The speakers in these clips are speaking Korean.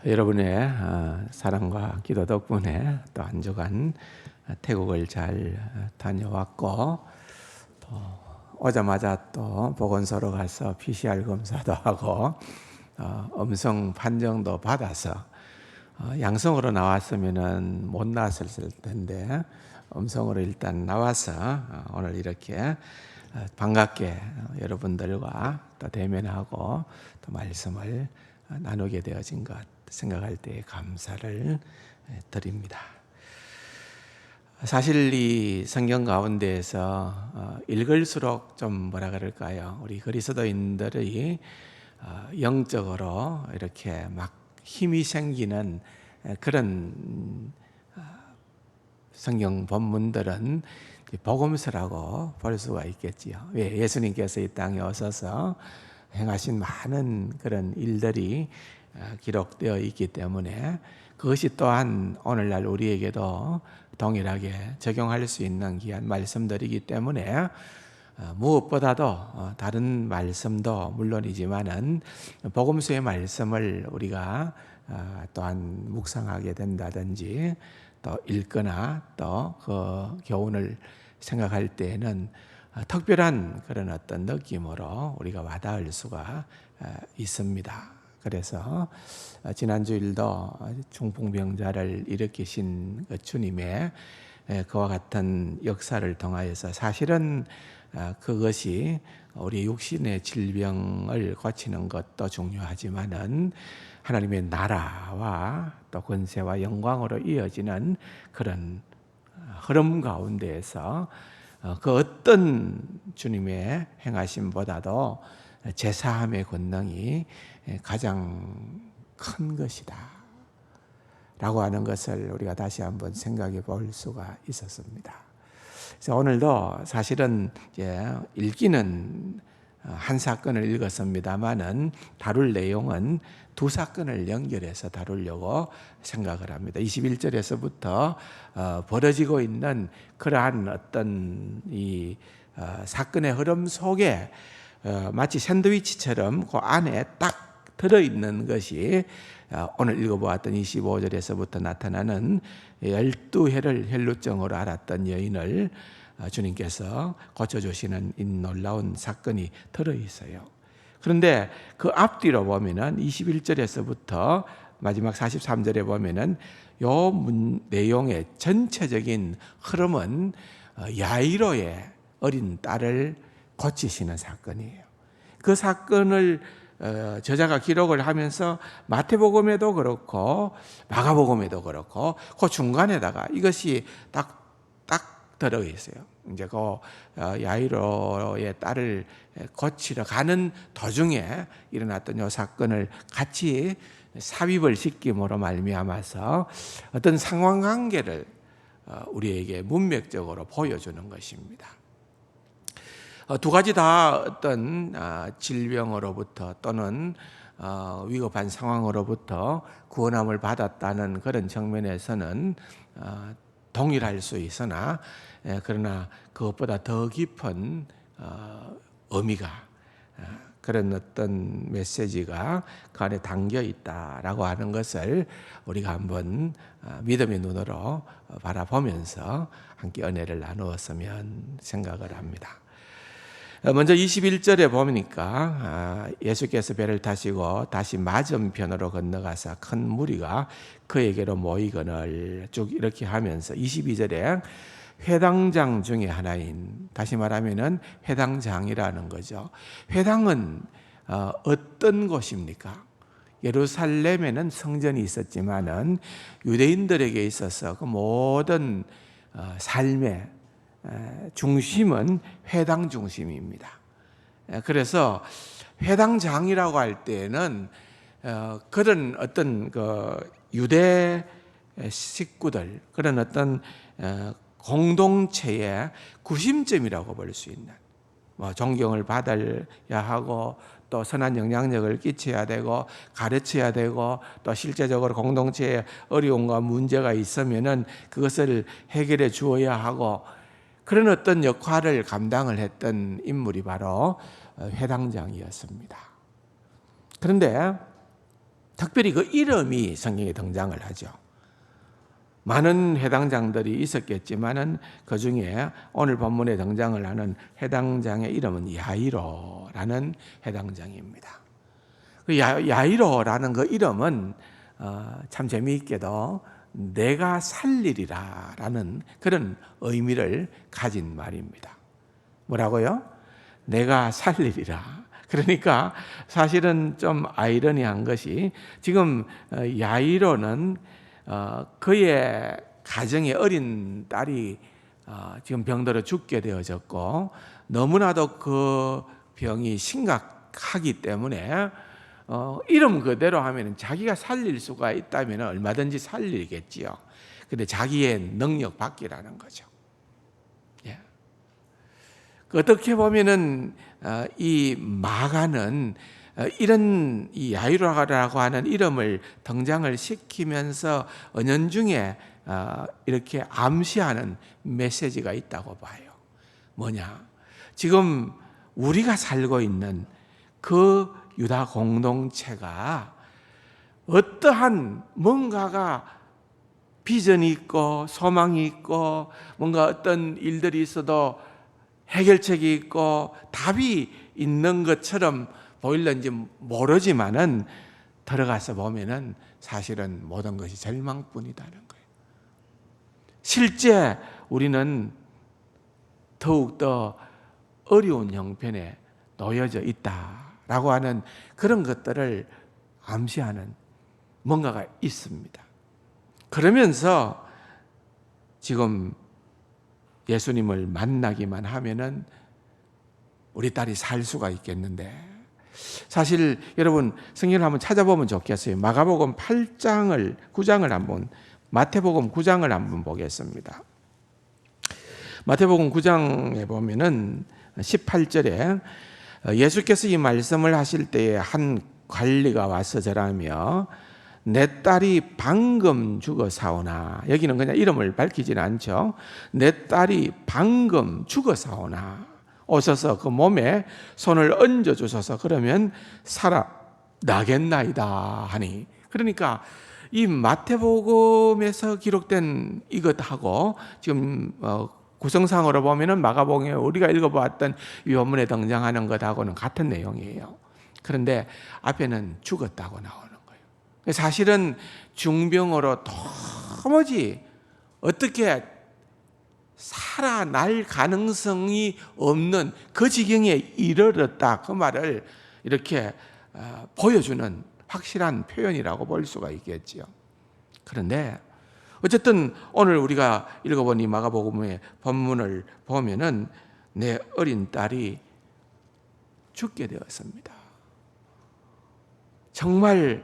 여러분의 사랑과 기도 덕분에 또 한 주간 태국을 잘 다녀왔고, 또 오자마자 또 보건소로 가서 PCR 검사도 하고 음성 판정도 받아서 양성으로 나왔으면은 못 나왔을 텐데 음성으로 일단 나와서 오늘 이렇게 반갑게 여러분들과 또 대면하고 또 말씀을 나누게 되어진 것 생각할 때 감사를 드립니다. 사실 이 성경 가운데에서 읽을수록 좀 뭐라 그럴까요? 우리 그리스도인들이 영적으로 이렇게 막 힘이 생기는 그런 성경 본문들은 복음서라고 볼 수가 있겠지요. 예수님께서 이 땅에 오셔서 행하신 많은 그런 일들이 기록되어 있기 때문에 그것이 또한 오늘날 우리에게도 동일하게 적용할 수 있는 귀한 말씀들이기 때문에 무엇보다도 다른 말씀도 물론이지만은 복음서의 말씀을 우리가 또한 묵상하게 된다든지 또 읽거나 또 그 교훈을 생각할 때에는 특별한 그런 어떤 느낌으로 우리가 와닿을 수가 있습니다. 그래서 지난 주일도 중풍병자를 일으키신 그 주님의 그와 같은 역사를 통하여서 사실은 그것이 우리 육신의 질병을 고치는 것도 중요하지만은 하나님의 나라와 또 권세와 영광으로 이어지는 그런 흐름 가운데에서 그 어떤 주님의 행하심보다도 제사함의 권능이 가장 큰 것이다 라고 하는 것을 우리가 다시 한번 생각해 볼 수가 있었습니다. 그래서 오늘도 사실은 읽기는 한 사건을 읽었습니다만은 다룰 내용은 두 사건을 연결해서 다루려고 생각을 합니다. 21절에서부터 벌어지고 있는 그러한 어떤 이 사건의 흐름 속에 마치 샌드위치처럼 그 안에 딱 들어있는 것이 오늘 읽어보았던 25절에서부터 나타나는 12해를 혈루증으로 앓았던 여인을 주님께서 고쳐주시는 이 놀라운 사건이 들어있어요. 그런데 그 앞뒤로 보면은 21절에서부터 마지막 43절에 보면은 요 내용의 전체적인 흐름은 야이로의 어린 딸을 고치시는 사건이에요. 그 사건을 저자가 기록을 하면서 마태복음에도 그렇고 마가복음에도 그렇고 그 중간에다가 이것이 딱 들어 있어요. 이제 그 야이로의 딸을 고치러 가는 도중에 일어났던 이 사건을 같이 삽입을 시킴으로 말미암아서 어떤 상황관계를 우리에게 문맥적으로 보여주는 것입니다. 두 가지 다 어떤 질병으로부터 또는 위급한 상황으로부터 구원함을 받았다는 그런 측면에서는 동일할 수 있으나 그러나 그것보다 더 깊은 의미가 그런 어떤 메시지가 그 안에 담겨 있다라고 하는 것을 우리가 한번 믿음의 눈으로 바라보면서 함께 은혜를 나누었으면 생각을 합니다. 먼저 21절에 보니까 예수께서 배를 타시고 다시 맞은편으로 건너가사 큰 무리가 그에게로 모이거늘 쭉 이렇게 하면서 22절에 회당장 중에 하나인, 다시 말하면은 회당장이라는 거죠. 회당은 어떤 곳입니까? 예루살렘에는 성전이 있었지만은 유대인들에게 있어서 그 모든 삶의 중심은 회당 중심입니다. 그래서 회당장이라고 할 때는 그런 어떤 그 유대 식구들, 그런 어떤 공동체의 구심점이라고 볼 수 있는, 존경을 받아야 하고 또 선한 영향력을 끼쳐야 되고 가르쳐야 되고 또 실제적으로 공동체에 어려움과 문제가 있으면은 그것을 해결해 주어야 하고 그런 어떤 역할을 감당을 했던 인물이 바로 회당장이었습니다. 그런데 특별히 그 이름이 성경에 등장을 하죠. 많은 해당장들이 있었겠지만은 그 중에 오늘 본문에 등장을 하는 해당장의 이름은 야이로라는 해당장입니다. 그 야이로라는 그 이름은 참 재미있게도 내가 살리리라라는 그런 의미를 가진 말입니다. 뭐라고요? 내가 살리리라. 그러니까 사실은 좀 아이러니한 것이 지금 야이로는 그의 가정에 어린 딸이 지금 병들어 죽게 되어졌고 너무나도 그 병이 심각하기 때문에 이름 그대로 하면 자기가 살릴 수가 있다면 얼마든지 살리겠지요. 근데 자기의 능력 밖이라는 거죠. 예. 어떻게 보면은 이 마가는 이런 이 야이로라고 하는 이름을 등장을 시키면서 은연중에 이렇게 암시하는 메시지가 있다고 봐요. 뭐냐? 지금 우리가 살고 있는 그 유다 공동체가 어떠한 뭔가가 비전이 있고 소망이 있고 뭔가 어떤 일들이 있어도 해결책이 있고 답이 있는 것처럼 보일는지 모르지만은 들어가서 보면은 사실은 모든 것이 절망뿐이다는 거예요. 실제 우리는 더욱더 어려운 형편에 놓여져 있다라고 하는 그런 것들을 암시하는 뭔가가 있습니다. 그러면서 지금 예수님을 만나기만 하면은 우리 딸이 살 수가 있겠는데, 사실 여러분 성경을 한번 찾아보면 좋겠어요. 마가복음 9장을 한번, 마태복음 9장을 한번 보겠습니다. 마태복음 9장에 보면은 18절에 예수께서 이 말씀을 하실 때에 한 관리가 와서 절하며 내 딸이 방금 죽어사오나, 여기는 그냥 이름을 밝히지는 않죠. 내 딸이 방금 죽어사오나 오셔서 그 몸에 손을 얹어 주소서, 그러면 살아나겠나이다 하니. 그러니까 이 마태복음에서 기록된 이것하고 지금 구성상으로 보면은 마가복음에 우리가 읽어보았던 이 본문에 등장하는 것하고는 같은 내용이에요. 그런데 앞에는 죽었다고 나오는 거예요. 사실은 중병으로 도무지 어떻게 살아날 가능성이 없는 그 지경에 이르렀다, 그 말을 이렇게 보여주는 확실한 표현이라고 볼 수가 있겠지요. 그런데 어쨌든 오늘 우리가 읽어본 이 마가복음의 본문을 보면은 내 어린 딸이 죽게 되었습니다. 정말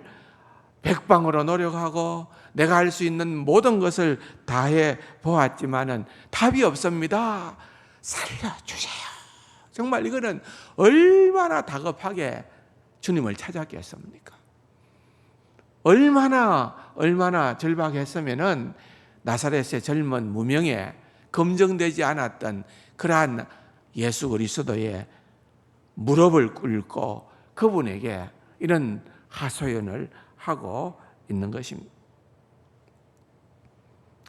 백방으로 노력하고 내가 할 수 있는 모든 것을 다해 보았지만은 답이 없습니다. 살려주세요. 정말 이거는 얼마나 다급하게 주님을 찾았겠습니까? 얼마나 절박했으면은 나사렛의 젊은 무명에 검증되지 않았던 그러한 예수 그리스도의 무릎을 꿇고 그분에게 이런 하소연을 하고 있는 것입니다.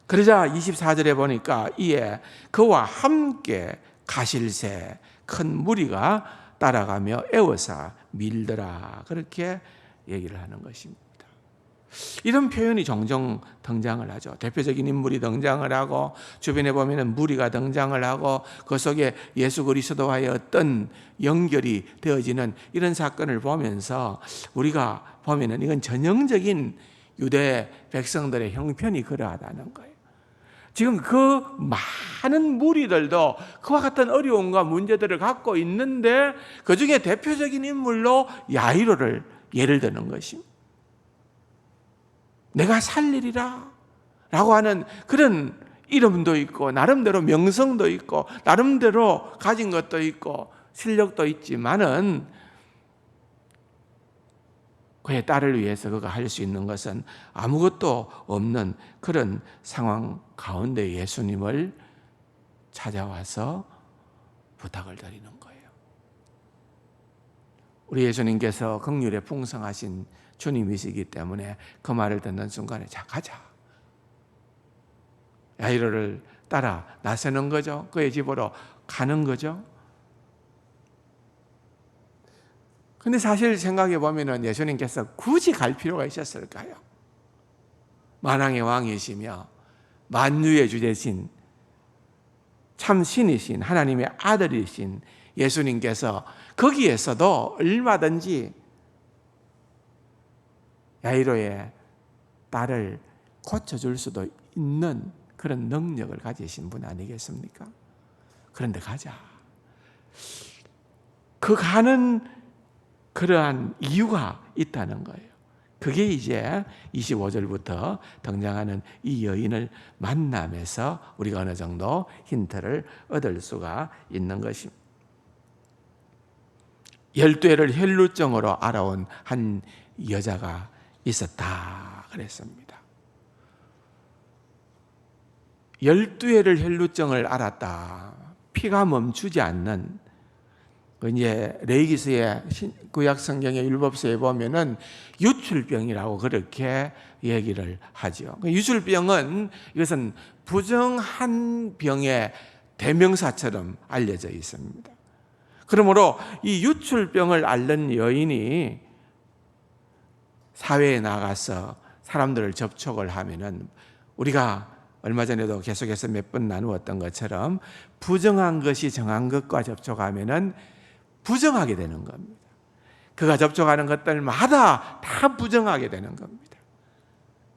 그러자 24절에 보니까 이에 그와 함께 가실새 큰 무리가 따라가며 애워사 밀더라, 그렇게 얘기를 하는 것입니다. 이런 표현이 종종 등장을 하죠. 대표적인 인물이 등장을 하고 주변에 보면은 무리가 등장을 하고 그 속에 예수 그리스도와의 어떤 연결이 되어지는 이런 사건을 보면서 우리가 보면은 이건 전형적인 유대 백성들의 형편이 그러하다는 거예요. 지금 그 많은 무리들도 그와 같은 어려움과 문제들을 갖고 있는데 그 중에 대표적인 인물로 야이로를 예를 드는 것입니다. 내가 살리리라 라고 하는 그런 이름도 있고 나름대로 명성도 있고 나름대로 가진 것도 있고 실력도 있지만은 그의 딸을 위해서 그가 할 수 있는 것은 아무것도 없는 그런 상황 가운데 예수님을 찾아와서 부탁을 드리는 거예요. 우리 예수님께서 긍휼에 풍성하신 주님이시기 때문에 그 말을 듣는 순간에 자 가자. 야이로를 따라 나서는 거죠. 그의 집으로 가는 거죠. 근데 사실 생각해 보면은 예수님께서 굳이 갈 필요가 있었을까요? 만왕의 왕이시며 만유의 주제신 참 신이신 하나님의 아들이신 예수님께서 거기에서도 얼마든지 야이로의 딸을 고쳐줄 수도 있는 그런 능력을 가지신 분 아니겠습니까? 그런데 가자. 그 가는 그러한 이유가 있다는 거예요. 그게 이제 25절부터 등장하는 이 여인을 만남에서 우리가 어느 정도 힌트를 얻을 수가 있는 것입니다. 12회를 혈루증으로 알아온 한 여자가 있었다 그랬습니다. 12회를 혈루증을 알았다. 피가 멈추지 않는, 이제 레위기서의 구약 성경의 율법서에 보면은 유출병이라고 그렇게 얘기를 하죠. 유출병은 이것은 부정한 병의 대명사처럼 알려져 있습니다. 그러므로 이 유출병을 앓는 여인이 사회에 나가서 사람들을 접촉을 하면은 우리가 얼마 전에도 계속해서 몇 번 나누었던 것처럼 부정한 것이 정한 것과 접촉하면은 부정하게 되는 겁니다. 그가 접촉하는 것들마다 다 부정하게 되는 겁니다.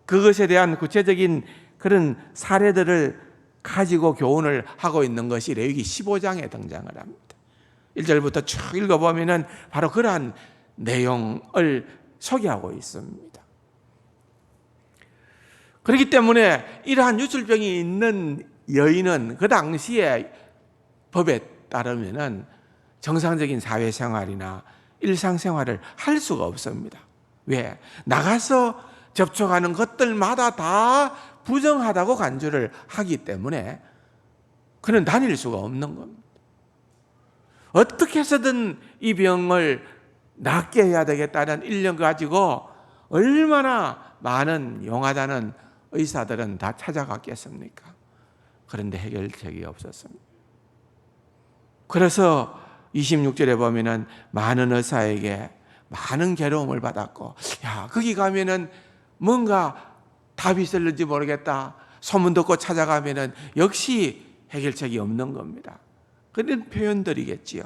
그것에 대한 구체적인 그런 사례들을 가지고 교훈을 하고 있는 것이 레위기 15장에 등장을 합니다. 1절부터 쭉 읽어보면은 바로 그러한 내용을 소개하고 있습니다. 그렇기 때문에 이러한 유출병이 있는 여인은 그 당시에 법에 따르면은 정상적인 사회생활이나 일상생활을 할 수가 없습니다. 왜? 나가서 접촉하는 것들마다 다 부정하다고 간주를 하기 때문에 그는 다닐 수가 없는 겁니다. 어떻게 해서든 이 병을 낫게 해야 되겠다는 일념 가지고 얼마나 많은 용하다는 의사들은 다 찾아갔겠습니까? 그런데 해결책이 없었습니다. 그래서 26절에 보면은 많은 의사에게 많은 괴로움을 받았고, 야, 거기 가면은 뭔가 답이 있을는지 모르겠다. 소문 듣고 찾아가면은 역시 해결책이 없는 겁니다. 그런 표현들이겠지요.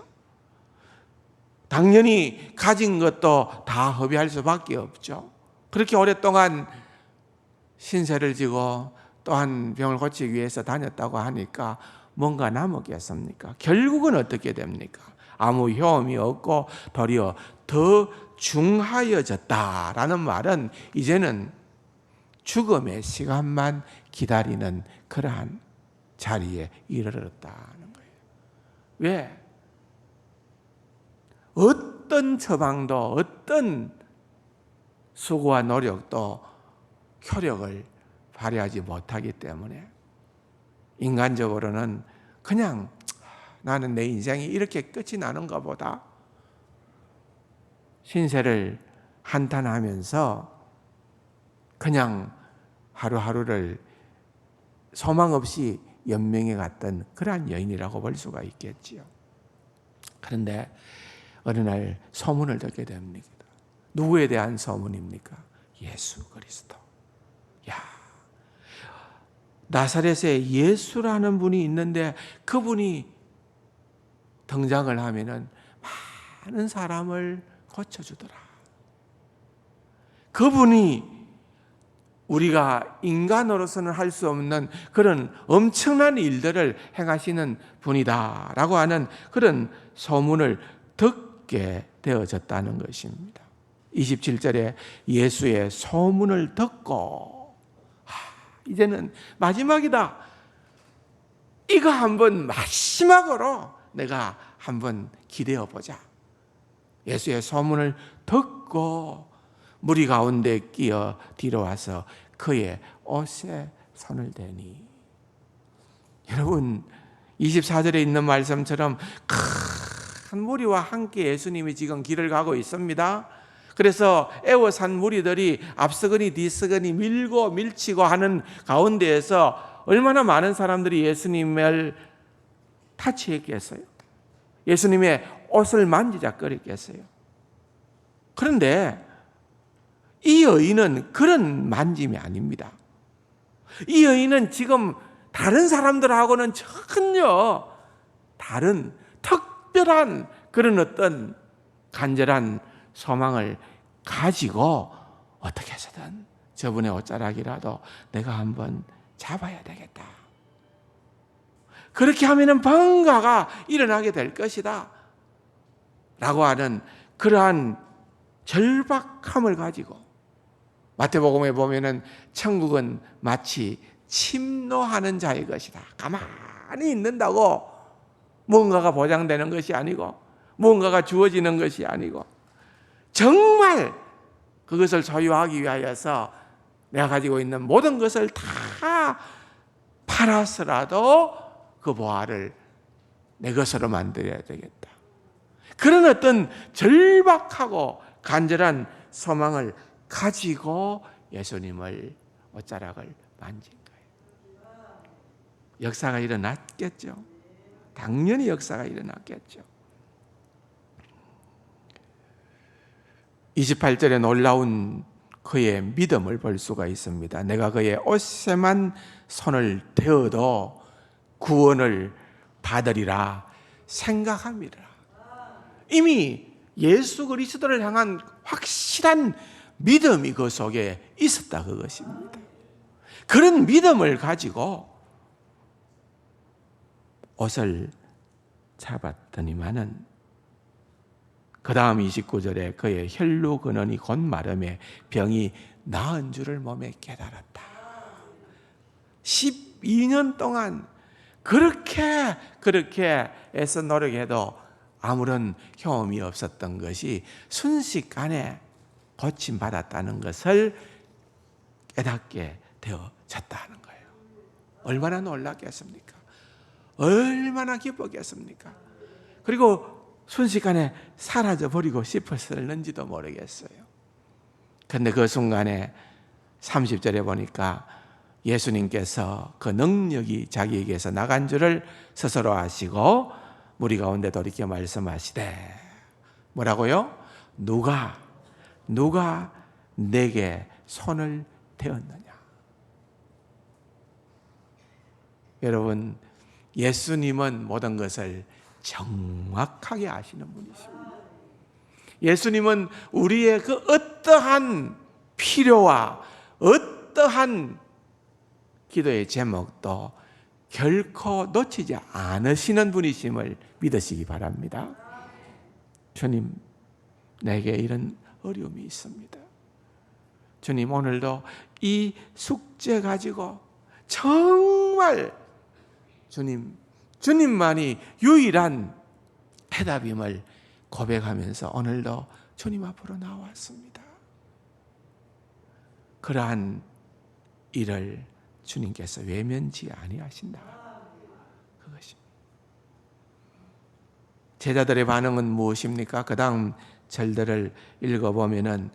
당연히 가진 것도 다 허비할 수밖에 없죠. 그렇게 오랫동안 신세를 지고 또한 병을 고치기 위해서 다녔다고 하니까 뭔가 남았겠습니까? 결국은 어떻게 됩니까? 아무 효험이 없고 도리어 더 중하여졌다라는 말은 이제는 죽음의 시간만 기다리는 그러한 자리에 이르렀다는 거예요. 왜? 어떤 처방도 어떤 수고와 노력도 효력을 발휘하지 못하기 때문에 인간적으로는 그냥 나는 내 인생이 이렇게 끝이 나는가 보다 신세를 한탄하면서 그냥 하루하루를 소망 없이 연명해 갔던 그러한 여인이라고 볼 수가 있겠지요. 그런데 어느 날 소문을 듣게 됩니다. 누구에 대한 소문입니까? 예수 그리스도. 야, 나사렛에 예수라는 분이 있는데 그분이 등장을 하면은 많은 사람을 고쳐주더라. 그분이 우리가 인간으로서는 할 수 없는 그런 엄청난 일들을 행하시는 분이다라고 하는 그런 소문을 듣게 되어졌다는 것입니다. 27절에 예수의 소문을 듣고 이제는 마지막이다. 이거 한번 마지막으로 내가 한번 기대어 보자. 예수의 소문을 듣고 무리 가운데 끼어 뒤로 와서 그의 옷에 손을 대니. 여러분 24절에 있는 말씀처럼 큰 무리와 함께 예수님이 지금 길을 가고 있습니다. 그래서 애워싼 무리들이 앞서거니 뒤서거니 밀고 밀치고 하는 가운데에서 얼마나 많은 사람들이 예수님을 타치했겠어요. 예수님의 옷을 만지작거렸겠어요. 그런데 이 여인은 그런 만짐이 아닙니다. 이 여인은 지금 다른 사람들하고는 전혀 다른 특별한 그런 어떤 간절한 소망을 가지고 어떻게 해서든 저분의 옷자락이라도 내가 한번 잡아야 되겠다. 그렇게 하면은 뭔가가 일어나게 될 것이다. 라고 하는 그러한 절박함을 가지고 마태복음에 보면은 천국은 마치 침노하는 자의 것이다. 가만히 있는다고 뭔가가 보장되는 것이 아니고 뭔가가 주어지는 것이 아니고 정말 그것을 소유하기 위하여서 내가 가지고 있는 모든 것을 다 팔아서라도 그 보화를 내 것으로 만들어야 되겠다. 그런 어떤 절박하고 간절한 소망을 가지고 예수님을 옷자락을 만진 거예요. 역사가 일어났겠죠. 당연히 역사가 일어났겠죠. 28절에 놀라운 그의 믿음을 볼 수가 있습니다. 내가 그의 옷에만 손을 대어도 구원을 받으리라 생각합니다. 이미 예수 그리스도를 향한 확실한 믿음이 그 속에 있었다 그것입니다. 그런 믿음을 가지고 옷을 잡았더니만은 그 다음 29절에 그의 혈루 근원이 곧 마름에 병이 나은 줄을 몸에 깨달았다. 12년 동안 그렇게 애써 노력해도 아무런 효험이 없었던 것이 순식간에 고침받았다는 것을 깨닫게 되어졌다는 거예요. 얼마나 놀랐겠습니까? 얼마나 기뻤겠습니까? 그리고 순식간에 사라져버리고 싶었을는지도 모르겠어요. 그런데 그 순간에 30절에 보니까 예수님께서 그 능력이 자기에게서 나간 줄을 스스로 아시고 무리 가운데 돌이켜 말씀하시되 뭐라고요? 누가 내게 손을 대었느냐? 여러분, 예수님은 모든 것을 정확하게 아시는 분이십니다. 예수님은 우리의 그 어떠한 필요와 어떠한 기도의 제목도 결코 놓치지 않으시는 분이심을 믿으시기 바랍니다. 주님, 내게 이런 어려움이 있습니다. 주님, 오늘도 이 숙제 가지고 정말 주님만이 유일한 해답임을 고백하면서 오늘도 주님 앞으로 나왔습니다. 그러한 일을 주님께서 외면치 아니하신다. 그것입니다. 제자들의 반응은 무엇입니까? 그 다음 절들을 읽어보면은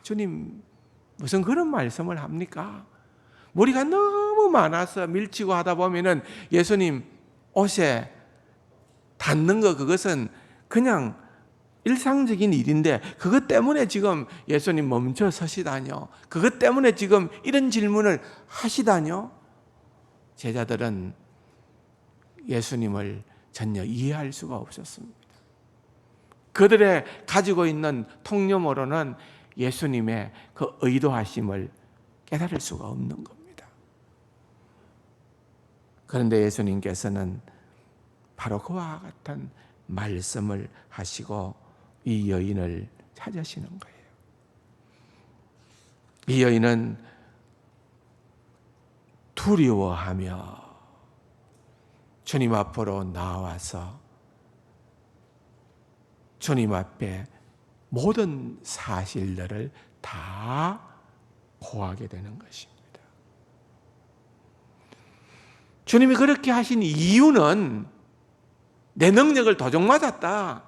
주님 무슨 그런 말씀을 합니까? 무리가 너무 많아서 밀치고 하다 보면은 예수님 옷에 닿는 거 그것은 그냥 일상적인 일인데 그것 때문에 지금 예수님 멈춰 서시다뇨? 그것 때문에 지금 이런 질문을 하시다뇨? 제자들은 예수님을 전혀 이해할 수가 없었습니다. 그들의 가지고 있는 통념으로는 예수님의 그 의도하심을 깨달을 수가 없는 겁니다. 그런데 예수님께서는 바로 그와 같은 말씀을 하시고 이 여인을 찾으시는 거예요. 이 여인은 두려워하며 주님 앞으로 나와서 주님 앞에 모든 사실들을 다 고하게 되는 것입니다. 주님이 그렇게 하신 이유는 내 능력을 도둑맞았다.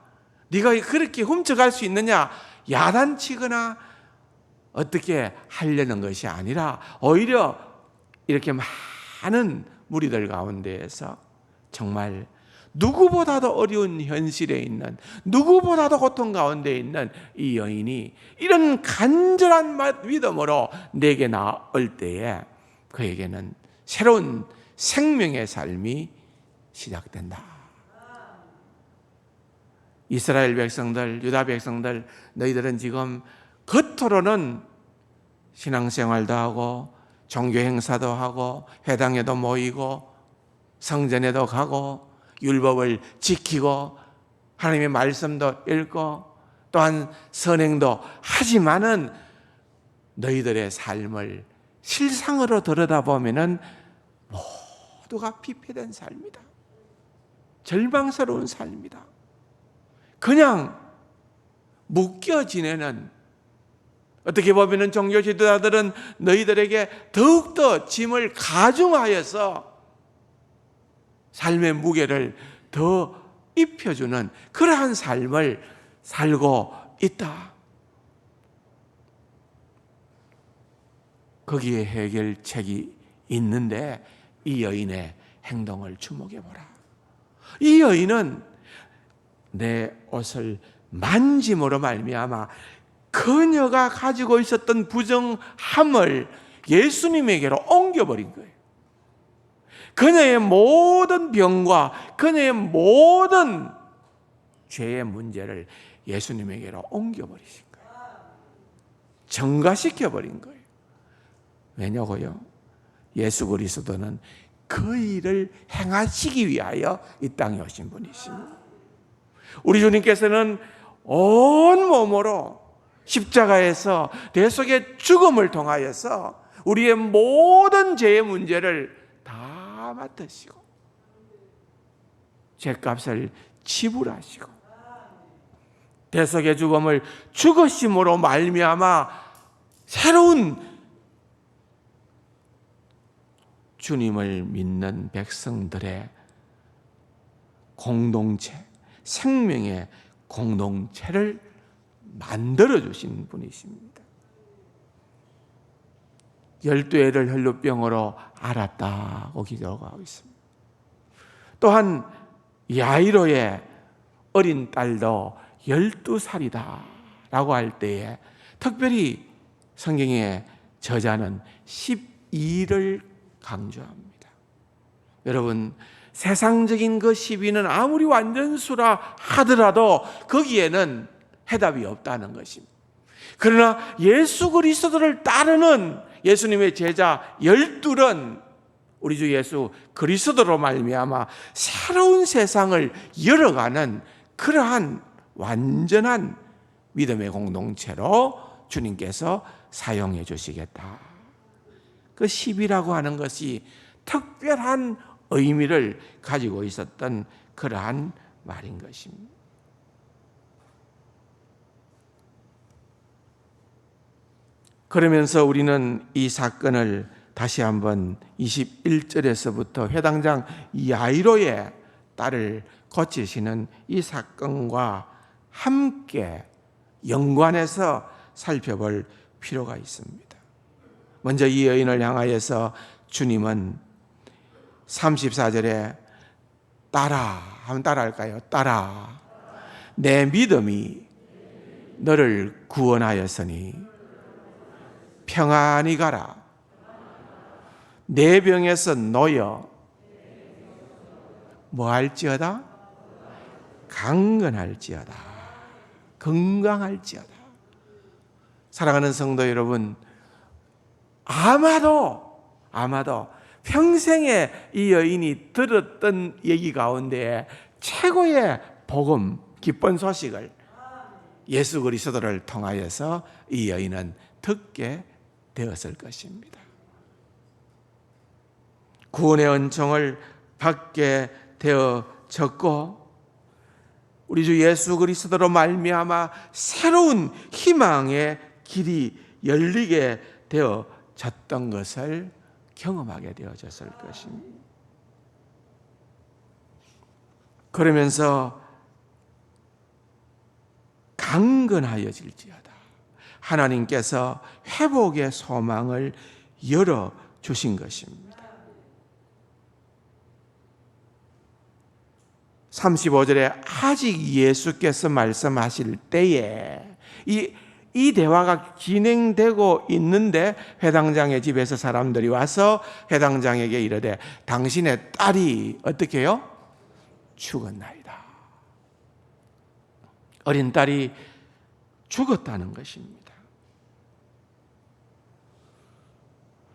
네가 그렇게 훔쳐갈 수 있느냐? 야단치거나 어떻게 하려는 것이 아니라 오히려 이렇게 많은 무리들 가운데에서 정말 누구보다도 어려운 현실에 있는, 누구보다도 고통 가운데 있는 이 여인이 이런 간절한 믿음으로 내게 나올 때에 그에게는 새로운 생명의 삶이 시작된다. 이스라엘 백성들, 유다 백성들, 너희들은 지금 겉으로는 신앙생활도 하고 종교 행사도 하고 회당에도 모이고 성전에도 가고 율법을 지키고 하나님의 말씀도 읽고 또한 선행도 하지만은 너희들의 삶을 실상으로 들여다보면은 모두가 피폐된 삶이다. 절망스러운 삶이다. 그냥 묶여 지내는, 어떻게 보면은 종교 지도자들은 너희들에게 더욱더 짐을 가중하여서 삶의 무게를 더 입혀주는 그러한 삶을 살고 있다. 거기에 해결책이 있는데 이 여인의 행동을 주목해보라. 이 여인은 내 옷을 만짐으로 말미암아 그녀가 가지고 있었던 부정함을 예수님에게로 옮겨버린 거예요. 그녀의 모든 병과 그녀의 모든 죄의 문제를 예수님에게로 옮겨버리신 거예요. 전가시켜버린 거예요. 왜냐고요? 예수 그리스도는 그 일을 행하시기 위하여 이 땅에 오신 분이십니다. 우리 주님께서는 온 몸으로 십자가에서 대속의 죽음을 통하여서 우리의 모든 죄의 문제를 다 맡으시고 죄값을 지불하시고 대속의 죽음을 죽으심으로 말미암아 새로운 주님을 믿는 백성들의 공동체, 생명의 공동체를 만들어주신 분이십니다. 12애를 혈루병으로 앓았다고 기록하고 있습니다. 또한 야이로의 어린 딸도 12살이다 라고 할 때에 특별히 성경의 저자는 12를 강조합니다. 여러분, 세상적인 그 12는 아무리 완전수라 하더라도 거기에는 해답이 없다는 것입니다. 그러나 예수 그리스도를 따르는 예수님의 제자 12은 우리 주 예수 그리스도로 말미암아 새로운 세상을 열어가는 그러한 완전한 믿음의 공동체로 주님께서 사용해 주시겠다. 그 10이라고 하는 것이 특별한 의미를 가지고 있었던 그러한 말인 것입니다. 그러면서 우리는 이 사건을 다시 한번 21절에서부터 회당장 야이로의 딸을 고치시는 이 사건과 함께 연관해서 살펴볼 필요가 있습니다. 먼저 이 여인을 향하여서 주님은 34절에 딸아 하면 따라할까요? 딸아, 내 믿음이 너를 구원하였으니 평안히 가라. 내 병에서 놓여 뭐 할지어다? 강건할지어다. 건강할지어다. 사랑하는 성도 여러분, 아마도 평생에 이 여인이 들었던 얘기 가운데 최고의 복음, 기쁜 소식을 예수 그리스도를 통하여서 이 여인은 듣게 되었을 것입니다. 구원의 은총을 받게 되어졌고 우리 주 예수 그리스도로 말미암아 새로운 희망의 길이 열리게 되어졌던 것을 경험하게 되어졌을 것입니다. 그러면서 강건하여질지어다. 하나님께서 회복의 소망을 열어주신 것입니다. 35절에 아직 예수께서 말씀하실 때에 이 대화가 진행되고 있는데 회당장의 집에서 사람들이 와서 회당장에게 이르되 당신의 딸이 어떻게 해요? 죽었나이다. 어린 딸이 죽었다는 것입니다.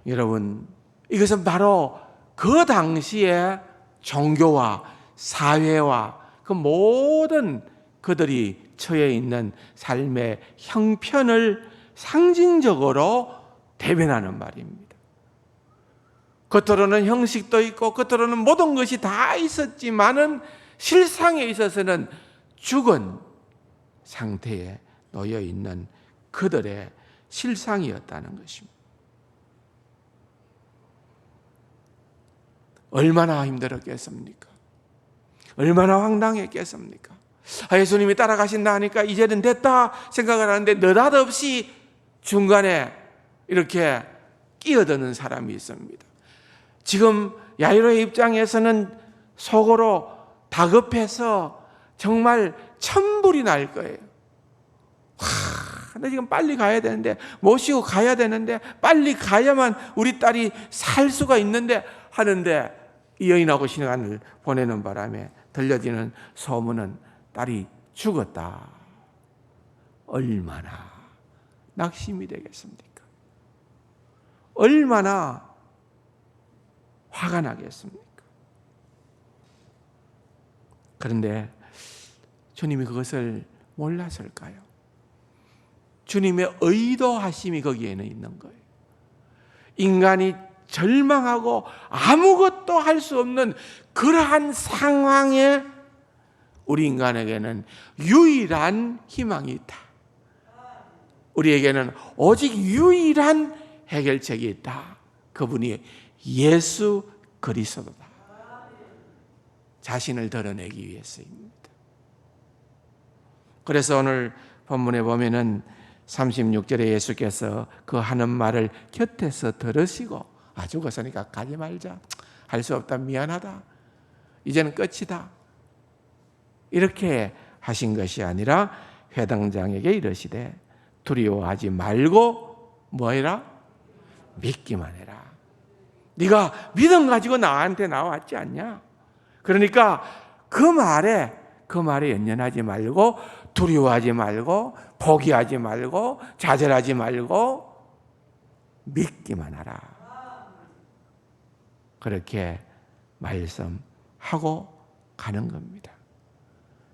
여러분, 이것은 바로 그 당시의 종교와 사회와 그 모든 그들이 처해 있는 삶의 형편을 상징적으로 대변하는 말입니다. 겉으로는 형식도 있고 겉으로는 모든 것이 다 있었지만은 실상에 있어서는 죽은 상태에 놓여 있는 그들의 실상이었다는 것입니다. 얼마나 힘들었겠습니까? 얼마나 황당했겠습니까? 예수님이 따라가신다 하니까 이제는 됐다 생각을 하는데 느닷없이 중간에 이렇게 끼어드는 사람이 있습니다. 지금 야이로의 입장에서는 속으로 다급해서 정말 천불이 날 거예요. 나 지금 빨리 가야 되는데, 모시고 가야 되는데, 빨리 가야만 우리 딸이 살 수가 있는데 하는데, 이 여인하고 시간을 보내는 바람에 들려지는 소문은 딸이 죽었다. 얼마나 낙심이 되겠습니까? 얼마나 화가 나겠습니까? 그런데 주님이 그것을 몰랐을까요? 주님의 의도하심이 거기에는 있는 거예요. 인간이 절망하고 아무것도 할 수 없는 그러한 상황에 우리 인간에게는 유일한 희망이 있다. 우리에게는 오직 유일한 해결책이 있다. 그분이 예수 그리스도다. 자신을 드러내기 위해서입니다. 그래서 오늘 본문에 보면은 36절에 예수께서 그 하는 말을 곁에서 들으시고 죽었으니까 가지 말자. 할 수 없다. 미안하다. 이제는 끝이다. 이렇게 하신 것이 아니라 회당장에게 이르시되 두려워하지 말고 뭐해라? 믿기만 해라. 네가 믿음 가지고 나한테 나왔지 않냐? 그러니까 그 말에 연연하지 말고 두려워하지 말고 포기하지 말고 좌절하지 말고 믿기만 하라. 그렇게 말씀하고 가는 겁니다.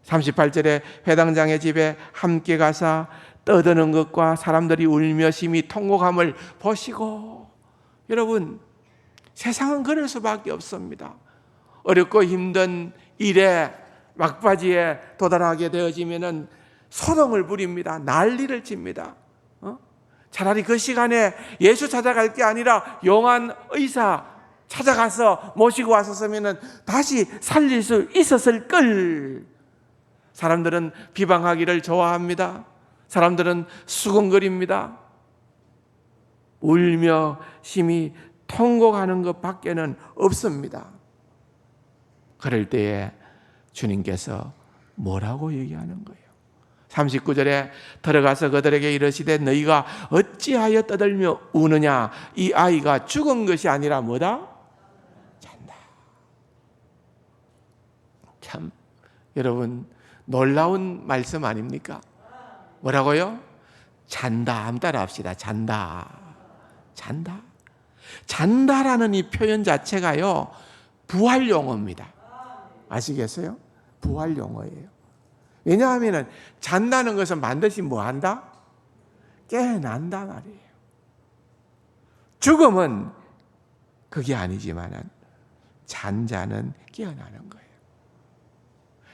38절에 회당장의 집에 함께 가사 떠드는 것과 사람들이 울며 심히 통곡함을 보시고, 여러분, 세상은 그럴 수밖에 없습니다. 어렵고 힘든 일에 막바지에 도달하게 되어지면은 소동을 부립니다. 난리를 칩니다. 차라리 그 시간에 예수 찾아갈 게 아니라 용한 의사 찾아가서 모시고 왔었으면 다시 살릴 수 있었을 걸. 사람들은 비방하기를 좋아합니다. 사람들은 수근거립니다. 울며 심히 통곡하는 것 밖에는 없습니다. 그럴 때에 주님께서 뭐라고 얘기하는 거예요? 39절에 들어가서 그들에게 이르시되 너희가 어찌하여 떠들며 우느냐? 이 아이가 죽은 것이 아니라 뭐다? 잔다. 참 여러분 놀라운 말씀 아닙니까? 뭐라고요? 잔다. 한번 따라합시다. 잔다. 잔다. 잔다라는 이 표현 자체가요 부활 용어입니다. 아시겠어요? 부활 용어예요. 왜냐하면 잔다는 것은 반드시 뭐한다? 깨어난다 말이에요. 죽음은 그게 아니지만 잔 자는 깨어나는 거예요.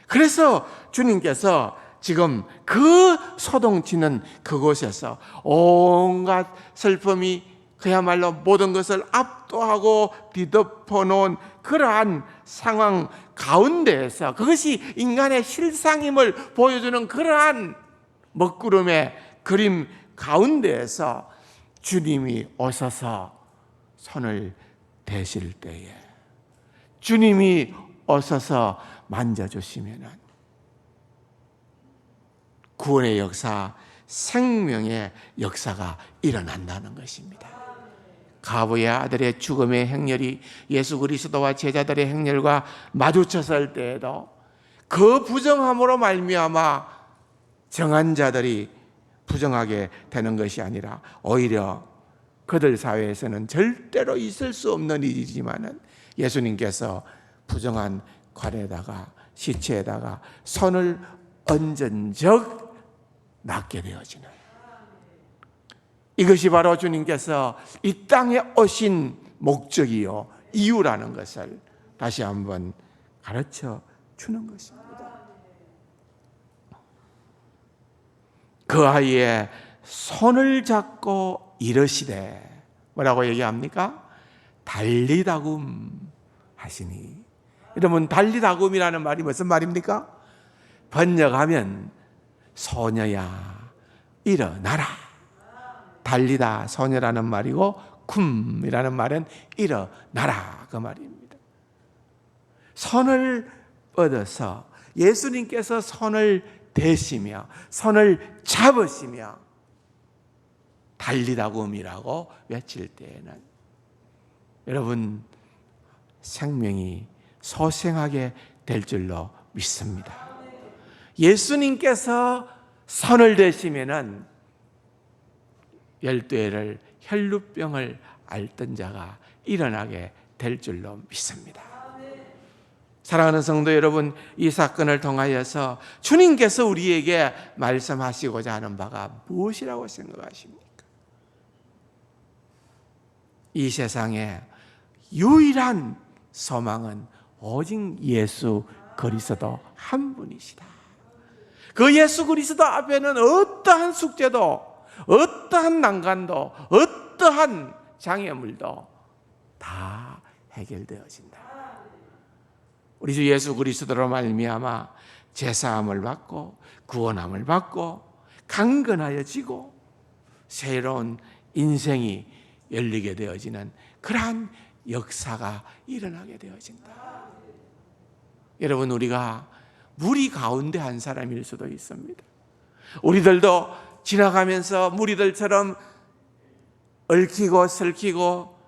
그래서 주님께서 지금 그 소동치는 그곳에서 온갖 슬픔이 그야말로 모든 것을 압도하고 뒤덮어 놓은 그러한 상황 가운데에서 그것이 인간의 실상임을 보여주는 그러한 먹구름의 그림 가운데에서 주님이 오셔서 손을 대실 때에, 주님이 오셔서 만져주시면 구원의 역사, 생명의 역사가 일어난다는 것입니다. 가부의 아들의 죽음의 행렬이 예수 그리스도와 제자들의 행렬과 마주쳤을 때에도 그 부정함으로 말미암아 정한 자들이 부정하게 되는 것이 아니라 오히려 그들 사회에서는 절대로 있을 수 없는 일이지만은 예수님께서 부정한 관에다가 시체에다가 손을 얹은 적 낫게 되어지는, 이것이 바로 주님께서 이 땅에 오신 목적이요 이유라는 것을 다시 한번 가르쳐 주는 것입니다. 그 아이의 손을 잡고 이르시되, 뭐라고 얘기합니까? 달리다굼 하시니. 여러분, 달리다굼이라는 말이 무슨 말입니까? 번역하면 소녀야 일어나라. 달리다 소녀라는 말이고 쿰이라는 말은 일어나라 그 말입니다. 손을 뻗어서 예수님께서 손을 대시며 손을 잡으시며 달리다굼이라고 외칠 때에는 여러분 생명이 소생하게 될 줄로 믿습니다. 예수님께서 손을 대시면은 12회를 혈루병을 앓던 자가 일어나게 될 줄로 믿습니다. 사랑하는 성도 여러분, 이 사건을 통하여서 주님께서 우리에게 말씀하시고자 하는 바가 무엇이라고 생각하십니까? 이 세상에 유일한 소망은 오직 예수 그리스도 한 분이시다. 그 예수 그리스도 앞에는 어떠한 숙제도, 어떠한 난관도, 어떠한 장애물도 다 해결되어진다. 우리 주 예수 그리스도로 말미암아 제사함을 받고 구원함을 받고 강건하여지고 새로운 인생이 열리게 되어지는 그러한 역사가 일어나게 되어진다. 여러분, 우리가 무리 가운데 한 사람일 수도 있습니다. 우리들도 지나가면서 무리들처럼 얽히고 설키고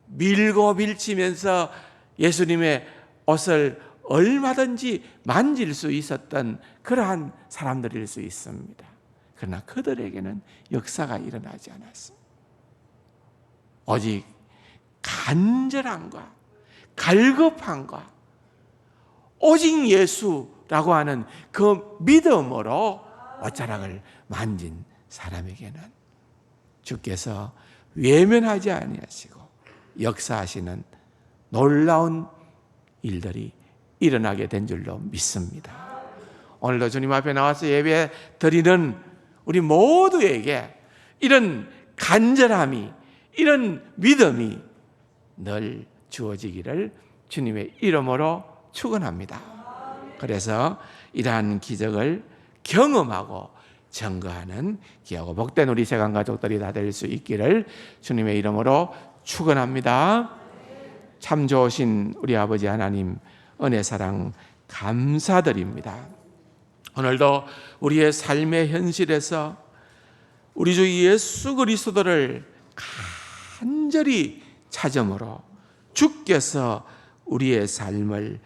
밀고 밀치면서 예수님의 옷을 얼마든지 만질 수 있었던 그러한 사람들일 수 있습니다. 그러나 그들에게는 역사가 일어나지 않았습니다. 오직 간절함과 갈급함과 오직 예수라고 하는 그 믿음으로 옷자락을 만진 사람에게는 주께서 외면하지 아니하시고 역사하시는 놀라운 일들이 일어나게 된 줄로 믿습니다. 오늘도 주님 앞에 나와서 예배 드리는 우리 모두에게 이런 간절함이, 이런 믿음이 늘 주어지기를 주님의 이름으로 축원합니다. 그래서 이러한 기적을 경험하고 증거하는 귀하고 복된 우리 세간 가족들이 다 될 수 있기를 주님의 이름으로 축원합니다. 참 좋으신 우리 아버지 하나님, 은혜 사랑 감사드립니다. 오늘도 우리의 삶의 현실에서 우리 주 예수 그리스도를 간절히 찾음으로 주께서 우리의 삶을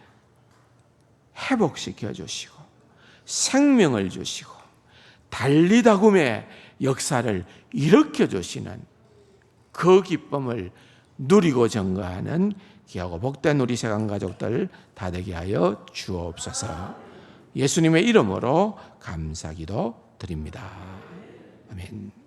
회복시켜 주시고 생명을 주시고 달리다굼의 역사를 일으켜 주시는 그 기쁨을 누리고 증거하는 귀하고 복된 우리 세간 가족들 다 되게 하여 주옵소서. 예수님의 이름으로 감사기도 드립니다. 아멘.